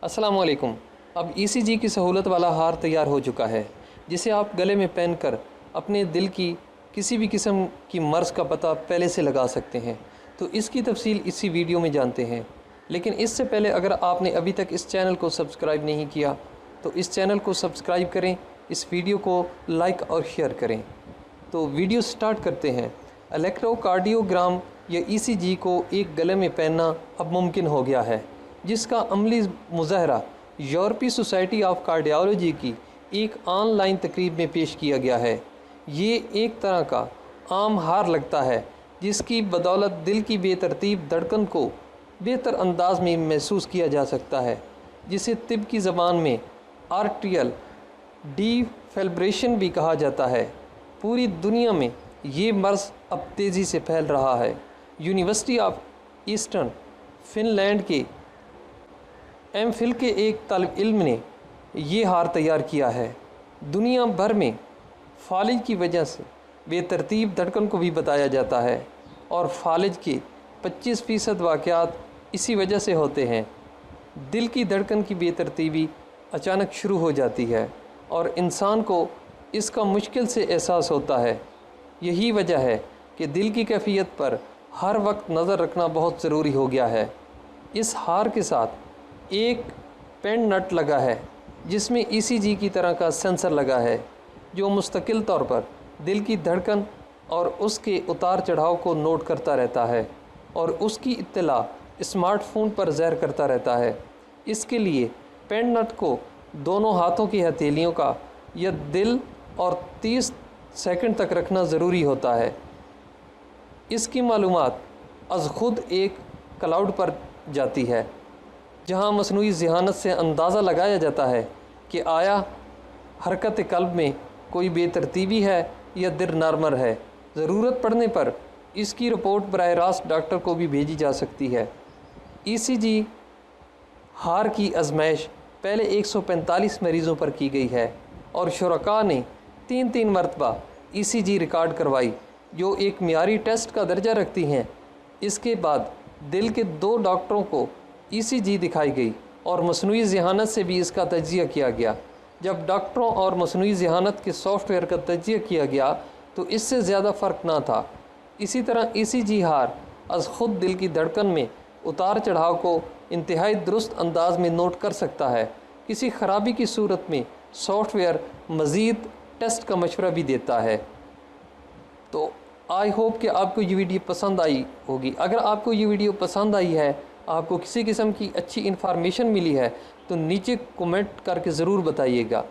अस्सलाम वालेकुम। अब ECG की सहूलत वाला हार तैयार हो चुका है जिसे आप गले में पहन कर अपने दिल की किसी भी किस्म की मर्ज़ का पता पहले से लगा सकते हैं। तो इसकी तफसील इसी वीडियो में जानते हैं। लेकिन इससे पहले अगर आपने अभी तक इस चैनल को सब्सक्राइब नहीं किया तो इस चैनल को सब्सक्राइब करें, इस वीडियो को लाइक और शेयर करें। तो वीडियो स्टार्ट करते हैं। इलेक्ट्रोकार्डियोग्राम या ECG को एक गले में पहनना अब मुमकिन हो गया है, जिसका अमली मुज़ाहरा यूरोपीय सोसाइटी ऑफ कार्डियोलॉजी की एक ऑनलाइन तकरीब में पेश किया गया है। ये एक तरह का आम हार लगता है जिसकी बदौलत दिल की बेतरतीब धड़कन को बेहतर अंदाज में महसूस किया जा सकता है, जिसे तिब की ज़बान में आर्टियल डिफिब्रिलेशन भी कहा जाता है। पूरी दुनिया में ये मर्ज़ अब तेज़ी से फैल रहा है। यूनिवर्सिटी ऑफ ईस्टर्न फिनलैंड के एमफिल के एक तालिब इल्म ने ये हार तैयार किया है। दुनिया भर में फालिज की वजह से बेतरतीब धड़कन को भी बताया जाता है और फालिज के 25% वाक़यात इसी वजह से होते हैं। दिल की धड़कन की बेतरतीबी अचानक शुरू हो जाती है और इंसान को इसका मुश्किल से एहसास होता है। यही वजह है कि दिल की कैफियत पर हर वक्त नज़र रखना बहुत ज़रूरी हो गया है। इस हार के साथ एक पेन नट लगा है जिसमें ECG की तरह का सेंसर लगा है, जो मुस्तकिल तौर पर दिल की धड़कन और उसके उतार चढ़ाव को नोट करता रहता है और उसकी इत्तला स्मार्टफोन पर ज़ाहिर करता रहता है। इसके लिए पेन नट को दोनों हाथों की हथेलियों का या दिल और 30 सेकंड तक रखना ज़रूरी होता है। इसकी मालूमात अज़ खुद एक क्लाउड पर जाती है, जहां मसनूई ज़हानत से अंदाज़ा लगाया जाता है कि आया हरकत कल्ब में कोई बेतरतीबी है या दिल नॉर्मल है। ज़रूरत पड़ने पर इसकी रिपोर्ट बराह रास्त डॉक्टर को भी भेजी जा सकती है। ECG हार की आजमाइश पहले 145 मरीज़ों पर की गई है और शुरका ने 3 मरतबा ECG रिकॉर्ड करवाई, जो एक मियारी टेस्ट का दर्जा रखती हैं। इसके बाद दिल के 2 डॉक्टरों को ECG दिखाई गई और मसनूई ज़हानत से भी इसका तज्ज़िया किया गया। जब डॉक्टरों और मसनूई ज़हानत के सॉफ्टवेयर का तज्ज़िया किया गया तो इससे ज़्यादा फ़र्क ना था। इसी तरह ECG हार अज़ खुद दिल की धड़कन में उतार चढ़ाव को इंतहाई दुरुस्त अंदाज में नोट कर सकता है। किसी ख़राबी की सूरत में सॉफ्टवेयर मज़ीद टेस्ट का मशवरा भी देता है। तो आई होप कि आपको ये वीडियो पसंद आई होगी। अगर आपको ये वीडियो पसंद आई है, आपको किसी किस्म की अच्छी इन्फॉर्मेशन मिली है, तो नीचे कमेंट करके ज़रूर बताइएगा।